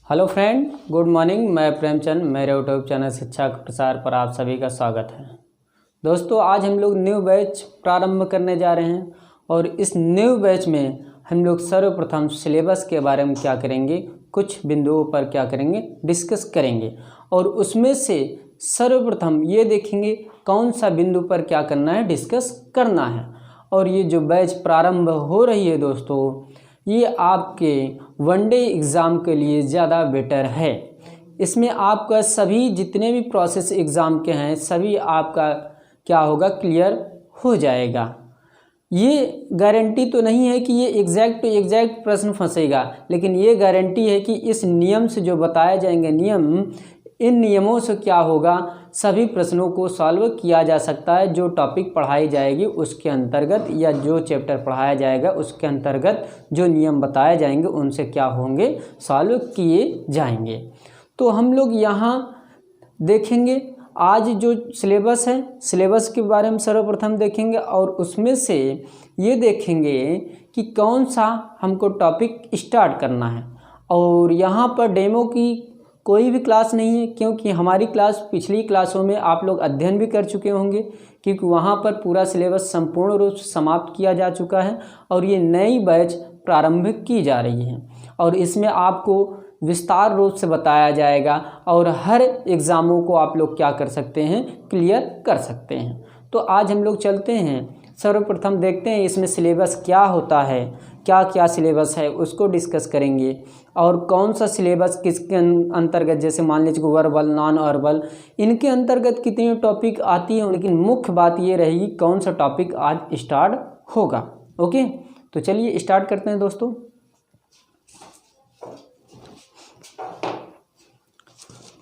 Hello friend, good morning. मैं प्रेमचंद, मेरे YouTube channel शिक्षा का प्रसार पर आप सभी का स्वागत है। दोस्तों, आज हम लोग न्यू बैच प्रारंभ करने जा रहे हैं और इस न्यू बैच में हम लोग सर्वप्रथम सिलेबस के बारे में क्या करेंगे, कुछ बिंदुओं पर क्या करेंगे, डिस्कस करेंगे और उसमें से सर्वप्रथम ये देखेंगे कौन सा बिंदु पर क्या करना है, डिस्कस करना है। और ये जो बैच प्रारंभ हो रही है दोस्तों, ये आपके वनडे एग्ज़ाम के लिए ज़्यादा बेटर है। इसमें आपका सभी जितने भी प्रोसेस एग्ज़ाम के हैं सभी आपका क्या होगा, क्लियर हो जाएगा। ये गारंटी तो नहीं है कि ये एग्जैक्ट प्रश्न फंसेगा, लेकिन ये गारंटी है कि इस नियम से जो बताए जाएंगे नियम, इन नियमों से क्या होगा, सभी प्रश्नों को सॉल्व किया जा सकता है। जो टॉपिक पढ़ाई जाएगी उसके अंतर्गत या जो चैप्टर पढ़ाया जाएगा उसके अंतर्गत जो नियम बताए जाएंगे उनसे क्या होंगे, सॉल्व किए जाएंगे। तो हम लोग यहाँ देखेंगे आज जो सिलेबस है, सिलेबस के बारे में सर्वप्रथम देखेंगे और उसमें से ये देखेंगे कि कौन सा हमको टॉपिक स्टार्ट करना है। और यहाँ पर डेमो की कोई भी क्लास नहीं है, क्योंकि हमारी क्लास पिछली क्लासों में आप लोग अध्ययन भी कर चुके होंगे, क्योंकि वहाँ पर पूरा सिलेबस संपूर्ण रूप से समाप्त किया जा चुका है और ये नई बैच प्रारंभ की जा रही है और इसमें आपको विस्तार रूप से बताया जाएगा और हर एग्ज़ामों को आप लोग क्या कर सकते हैं, क्लियर कर सकते हैं। तो आज हम लोग चलते हैं, सर्वप्रथम देखते हैं इसमें सिलेबस क्या होता है, क्या क्या सिलेबस है उसको डिस्कस करेंगे और कौन सा सिलेबस किसके अंतर्गत, जैसे मान लीजिए वर्बल, नॉन वर्बल, इनके अंतर्गत कितनी टॉपिक आती है। लेकिन मुख्य बात ये रहेगी कौन सा टॉपिक आज स्टार्ट होगा। ओके, तो चलिए स्टार्ट करते हैं दोस्तों।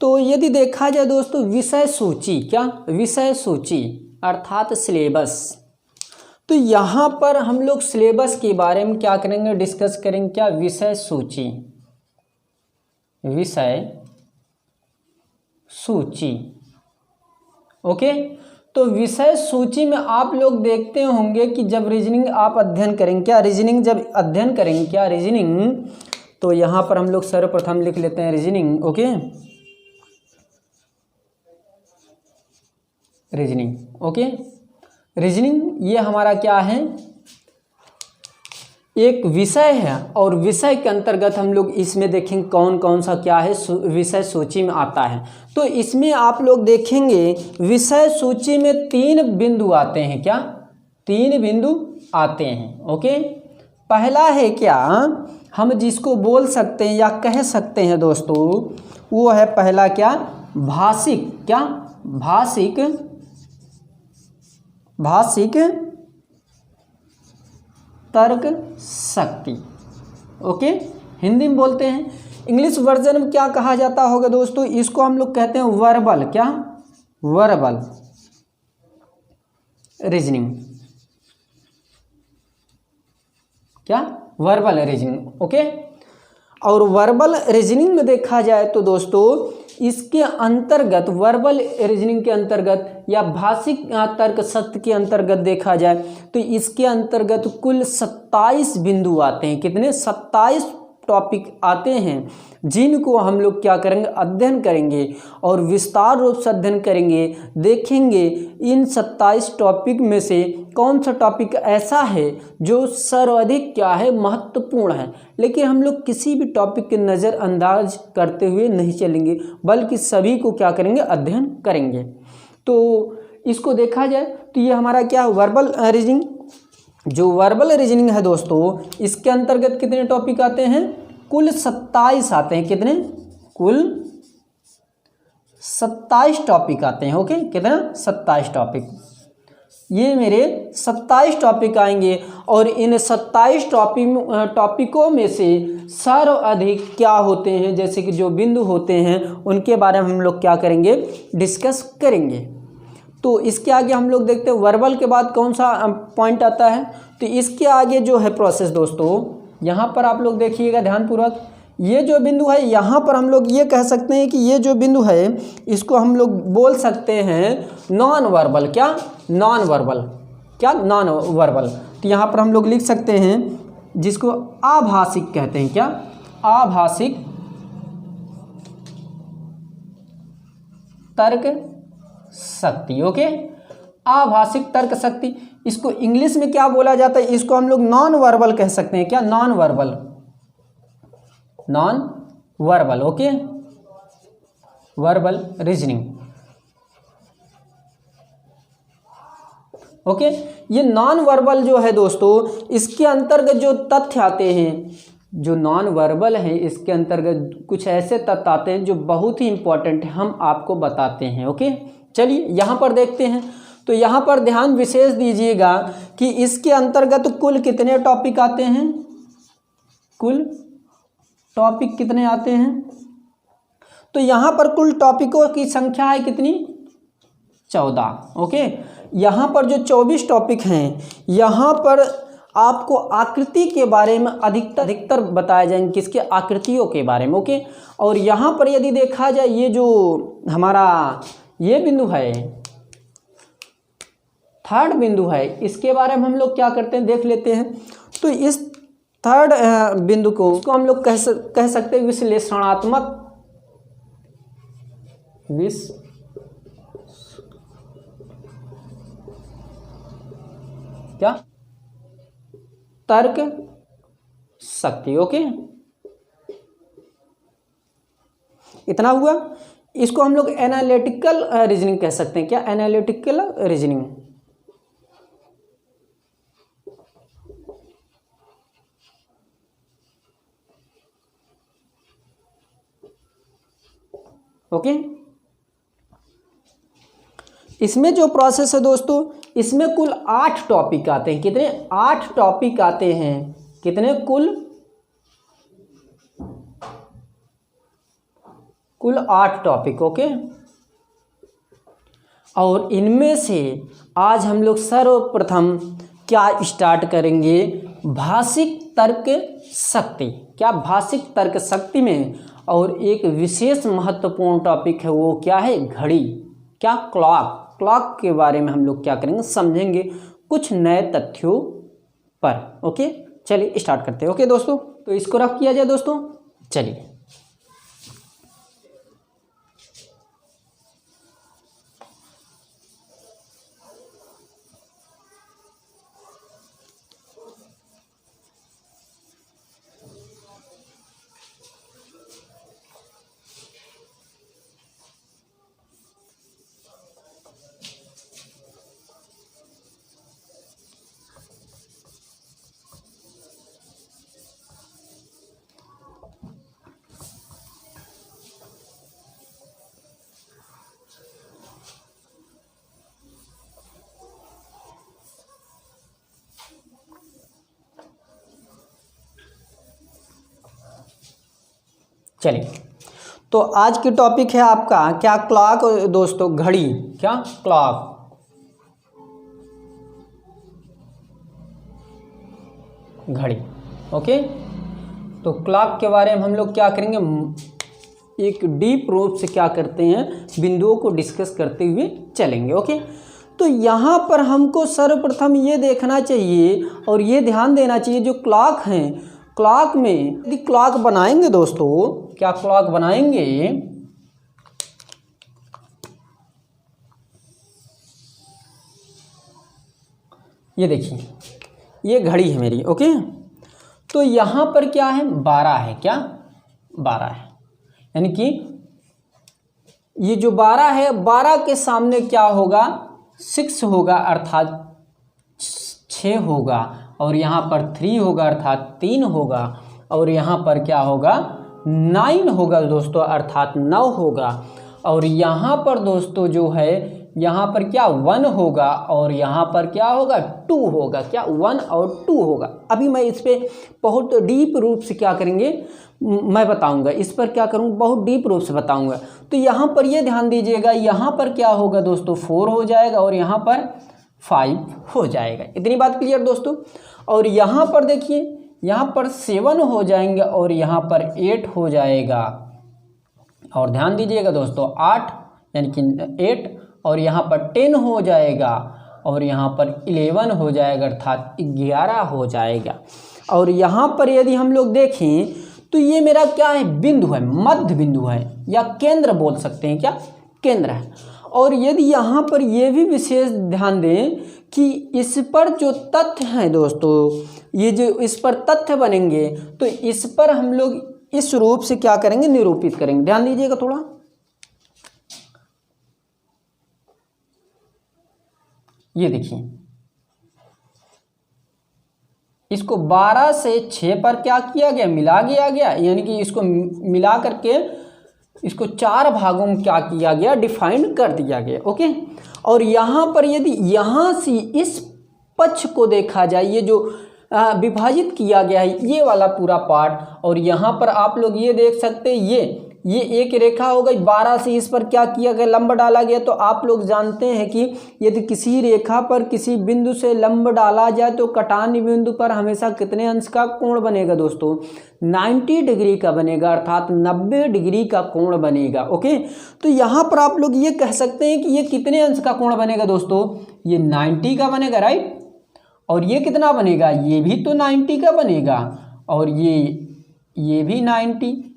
तो यदि देखा जाए दोस्तों विषय सूची, क्या विषय सूची अर्थात सिलेबस, तो यहाँ पर हम लोग सिलेबस के बारे में क्या करेंगे, डिस्कस करेंगे। क्या विषय सूची, विषय सूची। ओके, तो विषय सूची में आप लोग देखते होंगे कि जब रीजनिंग आप अध्ययन करेंगे, क्या रीजनिंग जब अध्ययन करेंगे, क्या रीजनिंग, तो यहाँ पर हम लोग सर्वप्रथम लिख लेते हैं reasoning. Okay, reasoning. Okay, reasoning ये हमारा क्या है, एक विषय है और विषय के अंतर्गत हम लोग इसमें देखेंगे कौन कौन सा क्या है, विषय सूची में आता है। तो इसमें आप लोग देखेंगे विषय सूची में 3 बिंदु आते हैं। क्या 3 बिंदु आते हैं। ओके, पहला है क्या, हम जिसको बोल सकते हैं या कह सकते हैं दोस्तों, वो है पहला क्या, भाषिक, क्या भाषिक तर्क शक्ति। ओके, हिंदी में बोलते हैं। इंग्लिश वर्जन में क्या कहा जाता होगा दोस्तों, इसको हम लोग कहते हैं वर्बल, क्या वर्बल रीजनिंग, क्या वर्बल रीजनिंग। ओके, और वर्बल रीजनिंग में देखा जाए तो दोस्तों इसके अंतर्गत, वर्बल रीजनिंग के अंतर्गत या भाषिक तर्क शक्ति के अंतर्गत देखा जाए तो इसके अंतर्गत कुल 27 बिंदु आते हैं। कितने, 27 टॉपिक आते हैं जिनको हम लोग क्या करेंगे, अध्ययन करेंगे और विस्तार रूप से अध्ययन करेंगे। देखेंगे इन 27 टॉपिक में से कौन सा टॉपिक ऐसा है जो सर्वाधिक क्या है, महत्वपूर्ण है। लेकिन हम लोग किसी भी टॉपिक के नज़रअंदाज करते हुए नहीं चलेंगे, बल्कि सभी को क्या करेंगे, अध्ययन करेंगे। तो इसको देखा जाए तो ये हमारा क्या, वर्बल रीजनिंग। जो वर्बल रीजनिंग है दोस्तों, इसके अंतर्गत कितने टॉपिक आते हैं, कुल 27 आते हैं। कितने, कुल 27 टॉपिक आते हैं। ओके, कितना, 27 टॉपिक। ये मेरे 27 टॉपिक आएंगे और इन 27 टॉपिकों में से सर्वाधिक क्या होते हैं, जैसे कि जो बिंदु होते हैं उनके बारे में हम लोग क्या करेंगे, डिस्कस करेंगे। तो इसके आगे हम लोग देखते हैं वर्बल के बाद कौन सा पॉइंट आता है। तो इसके आगे जो है प्रोसेस दोस्तों, यहाँ पर आप लोग देखिएगा ध्यानपूर्वक, ये जो बिंदु है यहाँ पर हम लोग ये कह सकते हैं कि ये जो बिंदु है इसको हम लोग बोल सकते हैं नॉन वर्बल। क्या नॉन वर्बल, क्या नॉन वर्बल। तो यहाँ पर हम लोग लिख सकते हैं जिसको आभाषिक कहते हैं। क्या आभाषिक तर्क शक्ति। ओके, आभाषिक तर्क शक्ति, इसको इंग्लिश में क्या बोला जाता है, इसको हम लोग नॉन वर्बल कह सकते हैं। क्या? Non verbal, non verbal. Okay, verbal reasoning. Okay, ये नॉन वर्बल जो है दोस्तों, इसके अंतर्गत जो तथ्य आते हैं, जो नॉन वर्बल है, इसके अंतर्गत कुछ ऐसे तथ्य आते हैं जो बहुत ही इंपॉर्टेंट है, हम आपको बताते हैं। ओके, चलिए यहाँ पर देखते हैं। तो यहाँ पर ध्यान विशेष दीजिएगा कि इसके अंतर्गत कुल कितने टॉपिक आते हैं, कुल टॉपिक कितने आते हैं। तो यहाँ पर कुल टॉपिकों की संख्या है कितनी, 14। ओके, यहाँ पर जो 24 टॉपिक हैं, यहाँ पर आपको आकृति के बारे में अधिकतर बताए जाएंगे, किसके, आकृतियों के बारे में। ओके, और यहाँ पर यदि देखा जाए, ये जो हमारा ये बिंदु है, थर्ड बिंदु है, इसके बारे में हम लोग क्या करते हैं, देख लेते हैं। तो इस थर्ड बिंदु को हम लोग कह सकते हैं विश्लेषणात्मक, क्या, तर्क शक्ति। ओके, इतना हुआ। इसको हम लोग एनालिटिकल रीजनिंग कह सकते हैं। क्या? Analytical reasoning. ओके, इसमें जो प्रोसेस है दोस्तों, इसमें कुल 8 टॉपिक आते हैं। कितने? 8 टॉपिक आते हैं। कितने? कुल 8 टॉपिक। ओके, और इनमें से आज हम लोग सर्वप्रथम क्या स्टार्ट करेंगे, भाषिक तर्क शक्ति। क्या? भाषिक तर्क शक्ति में और एक विशेष महत्वपूर्ण टॉपिक है, वो क्या है, घड़ी। क्या? क्लॉक। क्लॉक के बारे में हम लोग क्या करेंगे, समझेंगे कुछ नए तथ्यों पर। ओके, चलिए स्टार्ट करते हैं। ओके दोस्तों, तो इसको रख किया जाए दोस्तों। चलिए, चलिए, तो आज की टॉपिक है आपका क्या, क्लॉक दोस्तों, घड़ी। क्या? क्लॉक, घड़ी। ओके, तो क्लॉक के बारे में हम लोग क्या करेंगे, एक डीप रूप से क्या करते हैं, बिंदुओं को डिस्कस करते हुए चलेंगे। ओके, तो यहाँ पर हमको सर्वप्रथम ये देखना चाहिए और ये ध्यान देना चाहिए, जो क्लॉक हैं, क्लॉक में यदि क्लॉक बनाएंगे दोस्तों, क्या क्लॉक बनाएंगे, ये देखिए, ये घड़ी है मेरी। ओके, तो यहाँ पर क्या है, 12 है। क्या? 12 है, यानी कि ये जो 12 है, 12 के सामने क्या होगा, 6 होगा, अर्थात 6 होगा, और यहाँ पर 3 होगा, अर्थात 3 होगा, और यहाँ पर क्या होगा, 9 होगा दोस्तों, अर्थात 9 होगा, और यहाँ पर दोस्तों जो है, यहाँ पर क्या 1 होगा, और यहाँ पर क्या होगा 2 होगा। क्या? 1 और 2 होगा। अभी मैं इस पर बहुत डीप रूप से क्या करेंगे, मैं बताऊंगा, इस पर क्या करूँगा, बहुत डीप रूप से बताऊंगा। तो यहाँ पर ये ध्यान दीजिएगा, यहाँ पर क्या होगा दोस्तों, 4 हो जाएगा, और यहाँ पर 5 हो जाएगा। इतनी बात क्लियर दोस्तों। और यहाँ पर देखिए, यहाँ पर 7 हो जाएंगे, और यहाँ पर 8 हो जाएगा। और ध्यान दीजिएगा दोस्तों, 8 यानी कि 8, और यहाँ पर 10 हो जाएगा, और यहाँ पर 11 हो जाएगा, अर्थात 11 हो जाएगा। और यहाँ पर यदि हम लोग देखें तो ये मेरा क्या है, बिंदु है, मध्य बिंदु है, या केंद्र बोल सकते हैं। क्या? केंद्र है। और यदि यहाँ पर ये भी विशेष ध्यान दें कि इस पर जो तथ्य हैं दोस्तों, ये जो इस पर तथ्य बनेंगे तो इस पर हम लोग इस रूप से क्या करेंगे, निरूपित करेंगे। ध्यान दीजिएगा थोड़ा, ये देखिए इसको 12 से 6 पर क्या किया गया, मिला दिया गया, यानी कि इसको मिला करके इसको 4 भागों में क्या किया गया, डिफाइन कर दिया गया। ओके, और यहाँ पर यदि यहाँ से इस पक्ष को देखा जाए, ये जो विभाजित किया गया है ये वाला पूरा पार्ट, और यहाँ पर आप लोग ये देख सकते हैं ये एक रेखा हो गई, 12 से इस पर क्या किया गया, लंब डाला गया। तो आप लोग जानते हैं कि यदि किसी रेखा पर किसी बिंदु से लंब डाला जाए तो कटान बिंदु पर हमेशा कितने अंश का कोण बनेगा दोस्तों, 90 डिग्री का बनेगा, अर्थात 90 डिग्री का कोण बनेगा। ओके, तो यहाँ पर आप लोग ये कह सकते हैं कि ये कितने अंश का कोण बनेगा दोस्तों, ये 90 का बनेगा, राइट। और ये कितना बनेगा, ये भी तो 90 का बनेगा, और ये भी 90,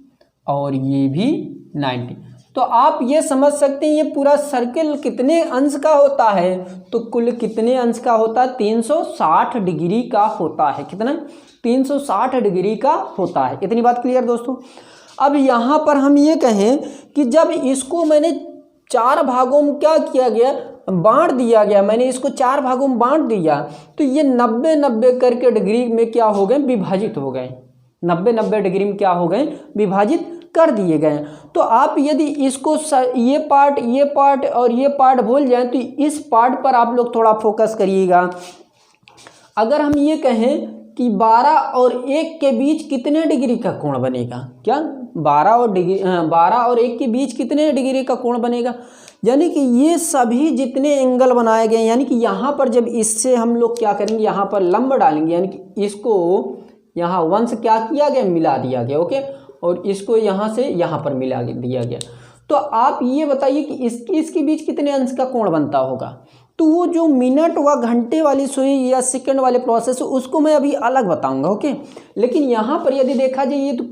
और ये भी 90। तो आप ये समझ सकते हैं ये पूरा सर्किल कितने अंश का होता है, तो कुल कितने अंश का होता है, 360 डिग्री का होता है। कितना, 360 डिग्री का होता है। इतनी बात क्लियर दोस्तों। अब यहाँ पर हम ये कहें कि जब इसको मैंने 4 भागों में क्या किया गया, बांट दिया गया, मैंने इसको 4 भागों में बांट दिया, तो ये 90-90 करके डिग्री में क्या हो गए, विभाजित हो गए। 90-90 डिग्री में क्या हो गए, विभाजित कर दिए गए। तो आप यदि इसको ये पार्ट और ये पार्ट भूल जाएं तो इस पार्ट पर आप लोग थोड़ा फोकस करिएगा। अगर हम ये कहें कि 12 और 1 के बीच कितने डिग्री का कोण बनेगा, क्या 12 और 1 के बीच कितने डिग्री का कोण बनेगा, यानी कि ये सभी जितने एंगल बनाए गए, यानी कि यहाँ पर जब इससे हम लोग क्या करेंगे, यहाँ पर लंब डालेंगे, यानी कि इसको यहाँ 1 से क्या किया गया, मिला दिया गया। ओके, और इसको यहाँ से यहाँ पर मिला दिया गया। तो आप ये बताइए कि इसके बीच कितने अंश का कोण बनता होगा। तो वो जो मिनट व घंटे वाली सुई या सेकंड वाले प्रोसेस उसको मैं अभी अलग बताऊंगा। ओके, लेकिन यहाँ पर यदि देखा जाए ये तो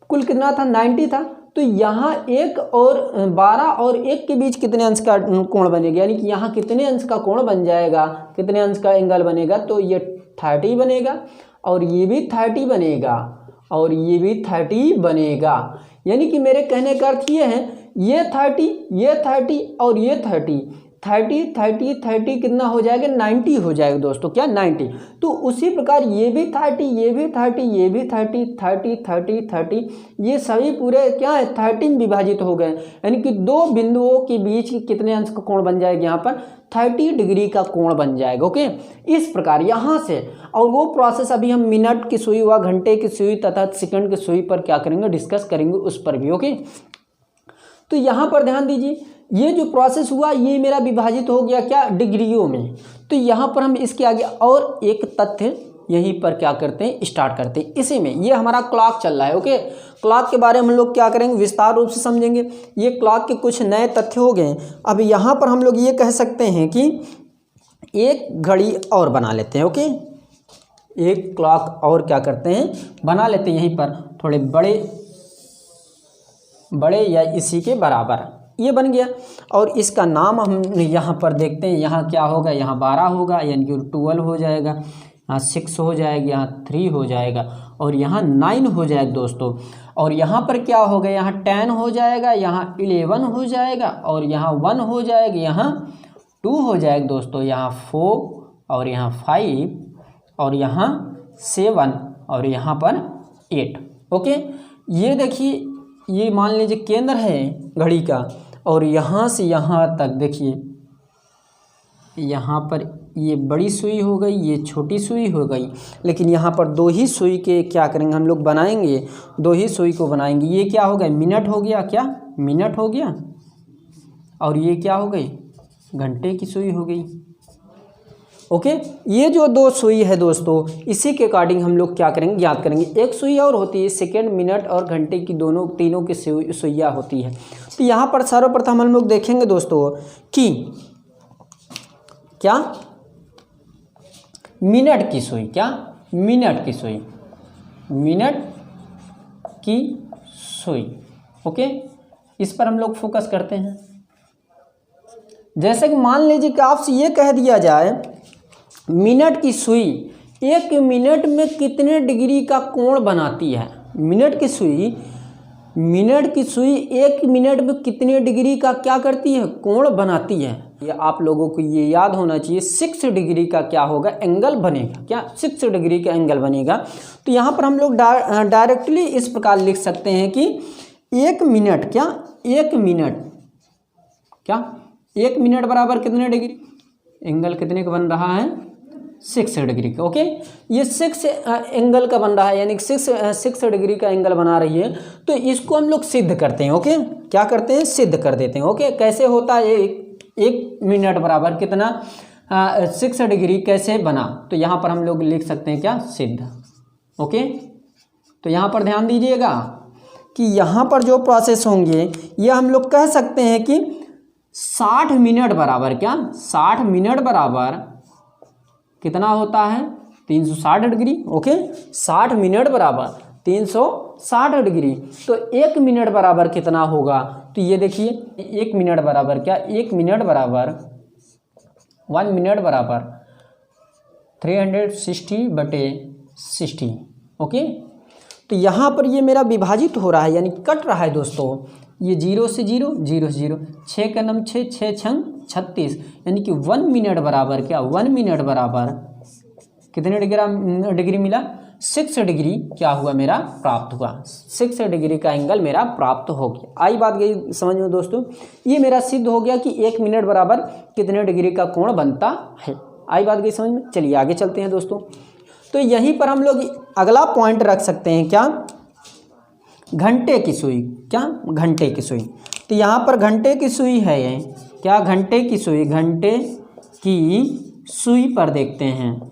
कुल कितना था, 90 था। तो यहाँ 12 और 1 के बीच कितने अंश का कोण बनेगा, यानी कि यहाँ कितने अंश का कोण बन जाएगा, कितने अंश का एंगल बनेगा, तो ये 30 बनेगा, और ये भी 30 बनेगा, और ये भी 30 बनेगा। यानी कि मेरे कहने का अर्थ ये है, ये 30 और ये 30 कितना हो जाएगा, 90 हो जाएगा दोस्तों, क्या 90। तो उसी प्रकार ये भी 30, ये भी 30, ये भी 30, ये सभी पूरे क्या है, 30 में विभाजित हो गए। यानी कि 2 बिंदुओं के बीच कितने अंश का कोण बन जाएगा, यहाँ पर 30 डिग्री का कोण बन जाएगा। ओके, इस प्रकार यहाँ से, और वो प्रोसेस अभी हम मिनट की सुई व घंटे की सुई तथा सेकंड की सुई पर क्या करेंगे, डिस्कस करेंगे उस पर भी। ओके, तो यहाँ पर ध्यान दीजिए, ये जो प्रोसेस हुआ ये मेरा विभाजित हो गया क्या, डिग्रियों में। तो यहाँ पर हम इसके आगे और एक तथ्य यहीं पर क्या करते हैं, स्टार्ट करते हैं। इसी में ये हमारा क्लॉक चल रहा है। ओके, क्लॉक के बारे में हम लोग क्या करेंगे, विस्तार रूप से समझेंगे। ये क्लॉक के कुछ नए तथ्य हो गए। अब यहाँ पर हम लोग ये कह सकते हैं कि एक घड़ी और बना लेते हैं। ओके, एक क्लॉक और क्या करते हैं, बना लेते हैं, यहीं पर थोड़े बड़े या इसी के बराबर, ये बन गया। और इसका नाम हम यहाँ पर देखते हैं, यहाँ क्या होगा, यहाँ 12 होगा, यानी कि 12 हो जाएगा, यहाँ 6 हो जाएगा, यहाँ 3 हो जाएगा, और यहाँ 9 हो जाएगा दोस्तों। और यहाँ पर क्या होगा, यहाँ 10 हो जाएगा, यहाँ 11 हो जाएगा, और यहाँ 1 हो जाएगा, यहाँ 2 हो जाएगा दोस्तों, यहाँ 4 और यहाँ 5 और यहाँ 7 और यहाँ पर 8। ओके, ये देखिए, ये मान लीजिए केंद्र है घड़ी का, और यहाँ से यहाँ तक देखिए, यहाँ पर ये बड़ी सुई हो गई, ये छोटी सुई हो गई, लेकिन यहाँ पर 2 ही सुई के क्या करेंगे हम लोग, बनाएंगे, 2 ही सुई को बनाएंगे। ये क्या हो गया, मिनट हो गया, क्या मिनट हो गया, और ये क्या हो गई, घंटे की सुई हो गई। ओके, ये जो 2 सुई है दोस्तों, इसी के अकॉर्डिंग हम लोग क्या करेंगे, ज्ञात करेंगे। एक सुई और होती है, सेकेंड, मिनट और घंटे की तीनों की सुइयाँ होती है। तो यहाँ पर सर्वप्रथम हम लोग देखेंगे दोस्तों कि क्या, मिनट की सुई, क्या मिनट की सुई, मिनट की सुई। ओके, इस पर हम लोग फोकस करते हैं। जैसे कि मान लीजिए कि आपसे ये कह दिया जाए मिनट की सुई 1 मिनट में कितने डिग्री का कोण बनाती है। मिनट की सुई 1 मिनट में कितने डिग्री का क्या करती है, कोण बनाती है। ये आप लोगों को ये याद होना चाहिए 6 डिग्री का क्या होगा, एंगल बनेगा। क्या 6 डिग्री का एंगल बनेगा। तो यहाँ पर हम लोग डायरेक्टली इस प्रकार लिख सकते हैं कि 1 मिनट क्या 1 मिनट बराबर कितने डिग्री, एंगल कितने का बन रहा है, 6 डिग्री का। ओके, ये 6 एंगल का बन रहा है, यानी 6 डिग्री का एंगल बना रही है। तो इसको हम लोग सिद्ध करते हैं। ओके, क्या करते हैं, सिद्ध कर देते हैं। ओके, कैसे होता है 1 मिनट बराबर कितना 6 डिग्री कैसे बना। तो यहाँ पर हम लोग लिख सकते हैं क्या, सिद्ध। ओके, तो यहाँ पर ध्यान दीजिएगा कि यहाँ पर जो प्रोसेस होंगे ये हम लोग कह सकते हैं कि 60 मिनट बराबर क्या, 60 मिनट बराबर कितना होता है, 360 डिग्री। ओके, 60 मिनट बराबर 360 डिग्री। तो 1 मिनट बराबर कितना होगा, तो ये देखिए 1 मिनट बराबर क्या, 1 मिनट बराबर 1 मिनट बराबर 360/60। ओके, तो यहाँ पर ये मेरा विभाजित हो रहा है, यानी कट रहा है दोस्तों। ये 0 से 0, 0 से 0, 6 का नम 6, 6 छंग 36, यानी कि 1 मिनट बराबर क्या, 1 मिनट बराबर कितने डिग्री मिला, 6 डिग्री क्या हुआ, मेरा प्राप्त हुआ। 6 डिग्री का एंगल मेरा प्राप्त हो गया। आई बात गई समझ में दोस्तों। ये मेरा सिद्ध हो गया कि 1 मिनट बराबर कितने डिग्री का कोण बनता है। आई बात गई समझ में। चलिए आगे चलते हैं दोस्तों। तो यहीं पर हम लोग अगला पॉइंट रख सकते हैं क्या, घंटे की सुई। क्या, घंटे की सुई। तो यहाँ पर घंटे की सुई है, ये क्या, घंटे की सुई। घंटे की सुई पर देखते हैं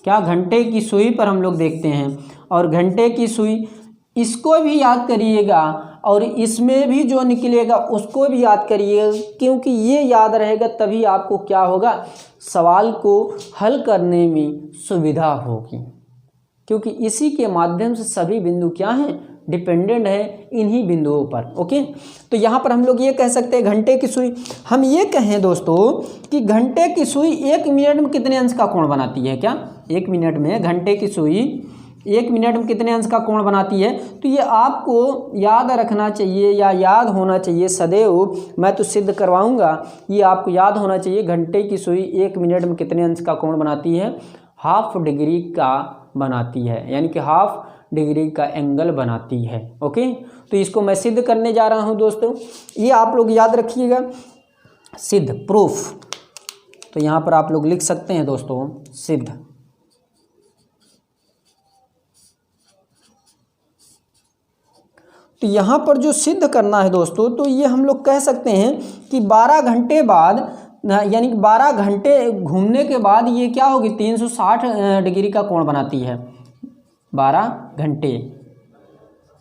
क्या, घंटे की सुई पर हम लोग देखते हैं। और घंटे की सुई इसको भी याद करिएगा और इसमें भी जो निकलेगा उसको भी याद करिएगा, क्योंकि ये याद रहेगा तभी आपको क्या होगा, सवाल को हल करने में सुविधा होगी। क्योंकि इसी के माध्यम से सभी बिंदु क्या हैं, डिपेंडेंट है इन्हीं बिंदुओं पर। ओके, तो यहाँ पर हम लोग ये कह सकते हैं घंटे की सुई। हम ये कहें दोस्तों कि घंटे की सुई 1 मिनट में कितने अंश का कोण बनाती है। क्या, 1 मिनट में घंटे की सुई 1 मिनट में कितने अंश का कोण बनाती है। तो ये आपको याद रखना चाहिए या याद होना चाहिए सदैव। मैं तो सिद्ध करवाऊँगा, ये आपको याद होना चाहिए। घंटे की सुई 1 मिनट में कितने अंश का कोण बनाती है, ½ डिग्री का बनाती है, यानी कि ½ डिग्री का एंगल बनाती है। ओके, तो इसको मैं सिद्ध करने जा रहा हूं दोस्तों, ये आप लोग याद रखिएगा, सिद्ध, प्रूफ। तो यहां पर आप लोग लिख सकते हैं दोस्तों, सिद्ध। तो यहां पर जो सिद्ध करना है दोस्तों, तो ये हम लोग कह सकते हैं कि 12 घंटे बाद, यानी कि 12 घंटे घूमने के बाद ये क्या होगी, 360 डिग्री का कोण बनाती है। 12 घंटे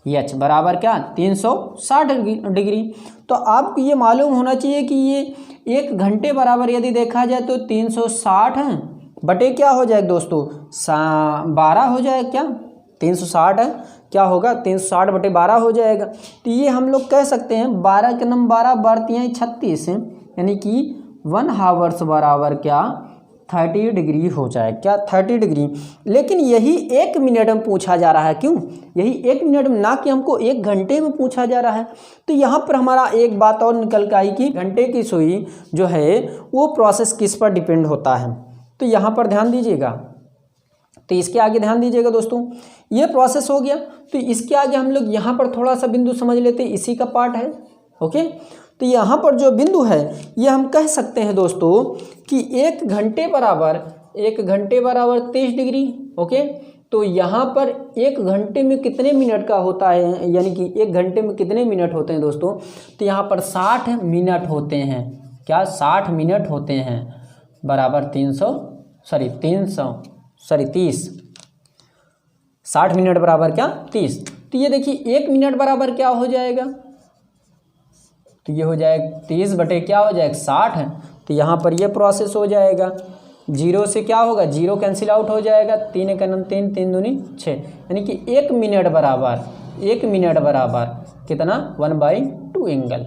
एच बराबर क्या, 360 डिग्री। तो आपको ये मालूम होना चाहिए कि ये 1 घंटे बराबर यदि देखा जाए तो 360 बटे क्या हो जाएगा दोस्तों, 12 हो जाएगा। क्या, 360 है, क्या होगा, 360 बटे 12 हो जाएगा। तो ये हम लोग कह सकते हैं 12 के नम 12 बढ़ती 36, यानी कि 1 हावर्स बराबर क्या, 30 डिग्री हो जाए। क्या, 30 डिग्री। लेकिन यही 1 मिनट में पूछा जा रहा है। क्यों, यही 1 मिनट में, ना कि हमको 1 घंटे में पूछा जा रहा है। तो यहाँ पर हमारा एक बात और निकल के आई कि घंटे की सुई जो है वो प्रोसेस किस पर डिपेंड होता है। तो यहाँ पर ध्यान दीजिएगा। तो इसके आगे ध्यान दीजिएगा दोस्तों, ये प्रोसेस हो गया। तो इसके आगे हम लोग यहाँ पर थोड़ा सा बिंदु समझ लेते हैं, इसी का पार्ट है। ओके, तो यहाँ पर जो बिंदु है ये हम कह सकते हैं दोस्तों कि 1 घंटे बराबर 30 डिग्री। ओके, तो यहाँ पर 1 घंटे में कितने मिनट का होता है, यानी कि 1 घंटे में कितने मिनट होते हैं दोस्तों, तो यहाँ पर 60 मिनट होते हैं। क्या, 60 मिनट होते हैं बराबर 30 60 मिनट बराबर क्या, 30। तो ये देखिए 1 मिनट बराबर क्या हो जाएगा, तो ये हो जाएगा 30 बटे क्या हो जाएगा, 60 है। तो यहाँ पर ये प्रोसेस हो जाएगा। 0 से क्या होगा, 0 कैंसिल आउट हो जाएगा। 3 एक 3, 3 दूनी 6, यानी कि 1 मिनट बराबर कितना, 1/2 टू एंगल।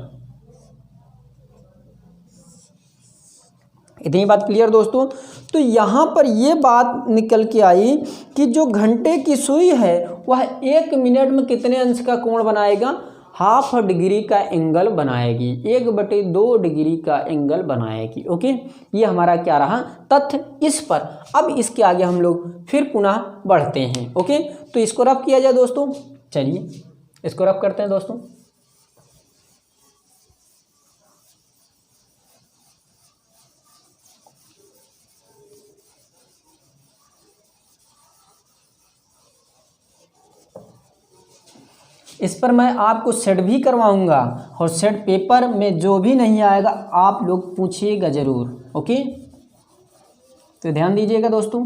इतनी बात क्लियर दोस्तों। तो यहाँ पर ये बात निकल के आई कि जो घंटे की सुई है वह 1 मिनट में कितने अंश का कोण बनाएगा, ½ डिग्री का एंगल बनाएगी, 1/2 डिग्री का एंगल बनाएगी। ओके, ये हमारा क्या रहा तथ्य इस पर। अब इसके आगे हम लोग फिर पुनः बढ़ते हैं। ओके, तो इसको रफ किया जाए दोस्तों, चलिए इसको रफ करते हैं दोस्तों। इस पर मैं आपको सेट भी करवाऊंगा और सेट पेपर में जो भी नहीं आएगा आप लोग पूछिएगा ज़रूर। ओके, तो ध्यान दीजिएगा दोस्तों।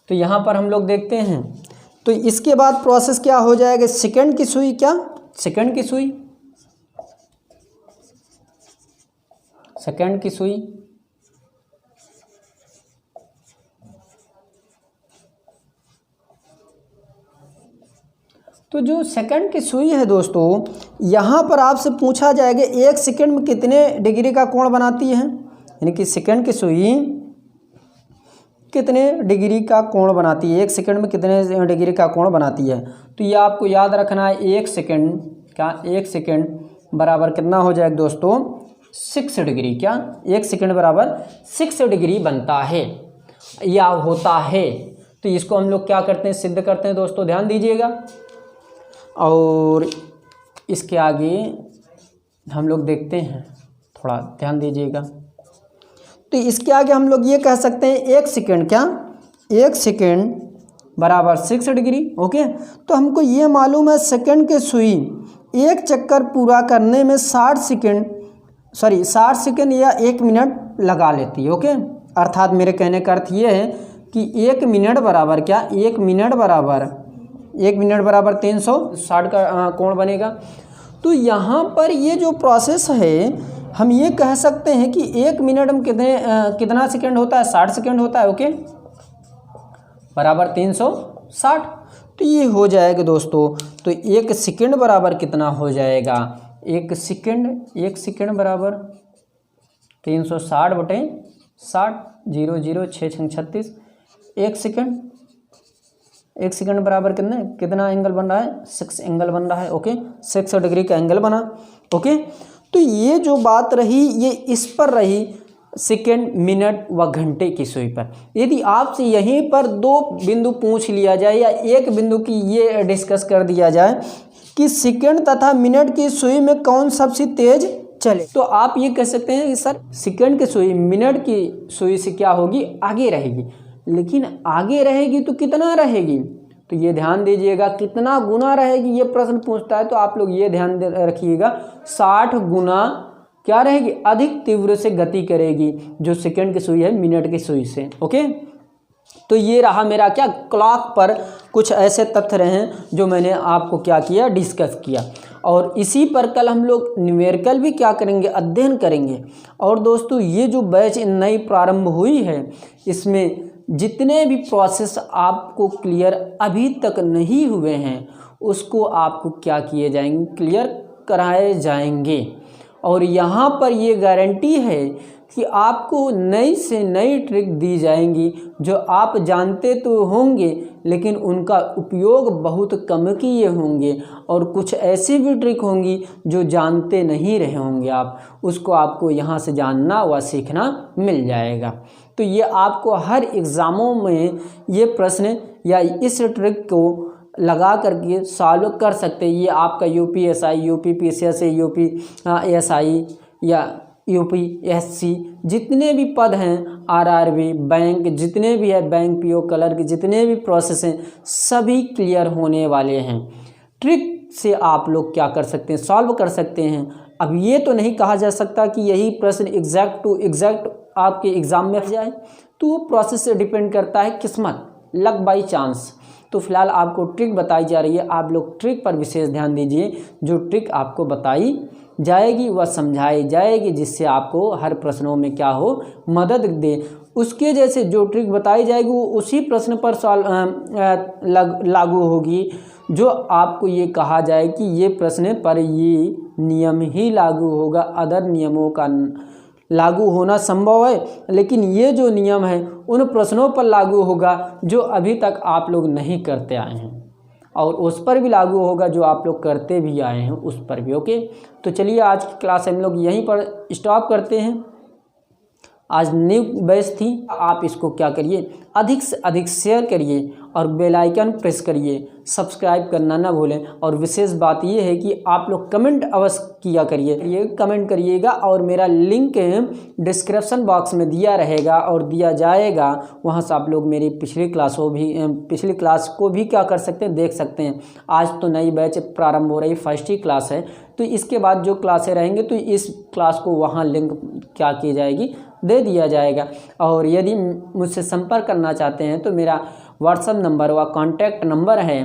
तो यहाँ पर हम लोग देखते हैं, तो इसके बाद प्रोसेस क्या हो जाएगा, सेकंड की सुई, क्या सेकंड की सुई, सेकंड की सुई तो जो सेकंड की सुई है दोस्तों, यहाँ पर आपसे पूछा जाएगा 1 सेकंड में कितने डिग्री का कोण बनाती है, यानी कि सेकंड की सुई कितने डिग्री का कोण बनाती है, 1 सेकंड में कितने डिग्री का कोण बनाती है। तो ये आपको याद रखना है, 1 सेकंड क्या, 1 सेकंड बराबर कितना हो जाएगा दोस्तों, 6 डिग्री। क्या 1 सेकंड बराबर 6 डिग्री बनता है या होता है। तो इसको हम लोग क्या करते हैं, सिद्ध करते हैं दोस्तों, ध्यान दीजिएगा। और इसके आगे हम लोग देखते हैं, थोड़ा ध्यान दीजिएगा। तो इसके आगे हम लोग ये कह सकते हैं 1 सेकंड, क्या 1 सेकंड बराबर 6 डिग्री। ओके, तो हमको ये मालूम है सेकंड के सुई एक चक्कर पूरा करने में 60 सेकंड या 1 मिनट लगा लेती है। ओके, अर्थात मेरे कहने का अर्थ ये है कि 1 मिनट बराबर क्या, 1 मिनट बराबर 360 का कोण बनेगा। तो यहाँ पर ये जो प्रोसेस है हम ये कह सकते हैं कि 1 मिनट में कितना सेकंड होता है, 60 सेकंड होता है। ओके, बराबर 360। तो ये हो जाएगा दोस्तों। तो 1 सेकंड बराबर कितना हो जाएगा, 1 सेकंड बराबर 360/60, 0 0 6 6 36। 1 सेकंड बराबर कितना एंगल बन रहा है, 6 एंगल बन रहा है। ओके, 6 डिग्री का एंगल बना। ओके, तो ये जो बात रही ये इस पर रही सेकंड, मिनट व घंटे की सुई पर। यदि आपसे यहीं पर 2 बिंदु पूछ लिया जाए या एक बिंदु की ये डिस्कस कर दिया जाए कि सेकंड तथा मिनट की सुई में कौन सबसे तेज चले, तो आप ये कह सकते हैं कि सर सेकंड की सुई मिनट की सुई से क्या होगी, आगे रहेगी। लेकिन आगे रहेगी तो कितना रहेगी, तो ये ध्यान दीजिएगा, कितना गुना रहेगी ये प्रश्न पूछता है। तो आप लोग ये ध्यान रखिएगा, 60 गुना क्या रहेगी, अधिक तीव्र से गति करेगी जो सेकंड की सुई है मिनट की सुई से। ओके, तो ये रहा मेरा क्या, क्लॉक पर कुछ ऐसे तथ्य रहे जो मैंने आपको क्या किया, डिस्कस किया। और इसी पर कल हम लोग न्यूमेरिकल भी क्या करेंगे, अध्ययन करेंगे। और दोस्तों ये जो बैच नई प्रारंभ हुई है इसमें जितने भी प्रोसेस आपको क्लियर अभी तक नहीं हुए हैं उसको आपको क्या किए जाएंगे, क्लियर कराए जाएंगे। और यहाँ पर ये गारंटी है कि आपको नई से नई ट्रिक दी जाएंगी जो आप जानते तो होंगे लेकिन उनका उपयोग बहुत कम किए होंगे, और कुछ ऐसी भी ट्रिक होंगी जो जानते नहीं रहे होंगे आप, उसको आपको यहाँ से जानना व सीखना मिल जाएगा। तो ये आपको हर एग्ज़ामों में ये प्रश्न या इस ट्रिक को लगा करके सॉल्व कर सकते हैं। ये आपका यूपीएसआई, यूपीपीसीएस, यूपीएसआई या यूपीएससी जितने भी पद हैं, आरआरबी, बैंक जितने भी है, बैंक पीओ, क्लर्क जितने भी प्रोसेस हैं सभी क्लियर होने वाले हैं। ट्रिक से आप लोग क्या कर सकते हैं, सॉल्व कर सकते हैं। अब ये तो नहीं कहा जा सकता कि यही प्रश्न एग्जैक्ट टू एग्जैक्ट आपके एग्ज़ाम में जाए, तो वो प्रोसेस से डिपेंड करता है, किस्मत, लक बाई चांस। तो फिलहाल आपको ट्रिक बताई जा रही है, आप लोग ट्रिक पर विशेष ध्यान दीजिए जो ट्रिक आपको बताई जाएगी व समझाई जाएगी, जिससे आपको हर प्रश्नों में क्या हो, मदद दे। उसके जैसे जो ट्रिक बताई जाएगी वो उसी प्रश्न पर लागू होगी जो आपको ये कहा जाए कि ये प्रश्न पर ये नियम ही लागू होगा, अदर नियमों का लागू होना संभव है, लेकिन ये जो नियम है उन प्रश्नों पर लागू होगा जो अभी तक आप लोग नहीं करते आए हैं, और उस पर भी लागू होगा जो आप लोग करते भी आए हैं उस पर भी। ओके, तो चलिए आज की क्लास हम लोग यहीं पर स्टॉप करते हैं। आज न्यू बैच थी, आप इसको क्या करिए, अधिक से अधिक शेयर करिए और बेल आइकन प्रेस करिए, सब्सक्राइब करना ना भूलें। और विशेष बात ये है कि आप लोग कमेंट अवश्य किया करिए, ये कमेंट करिएगा, और मेरा लिंक डिस्क्रिप्शन बॉक्स में दिया रहेगा और दिया जाएगा, वहाँ से आप लोग मेरी पिछली क्लास को भी क्या कर सकते हैं, देख सकते हैं। आज तो नई बैच प्रारंभ हो रही, फर्स्ट ही क्लास है, तो इसके बाद जो क्लासें रहेंगे तो इस क्लास को वहाँ लिंक क्या की जाएगी, दे दिया जाएगा। और यदि मुझसे संपर्क करना चाहते हैं तो मेरा व्हाट्सएप नंबर व कॉन्टैक्ट नंबर है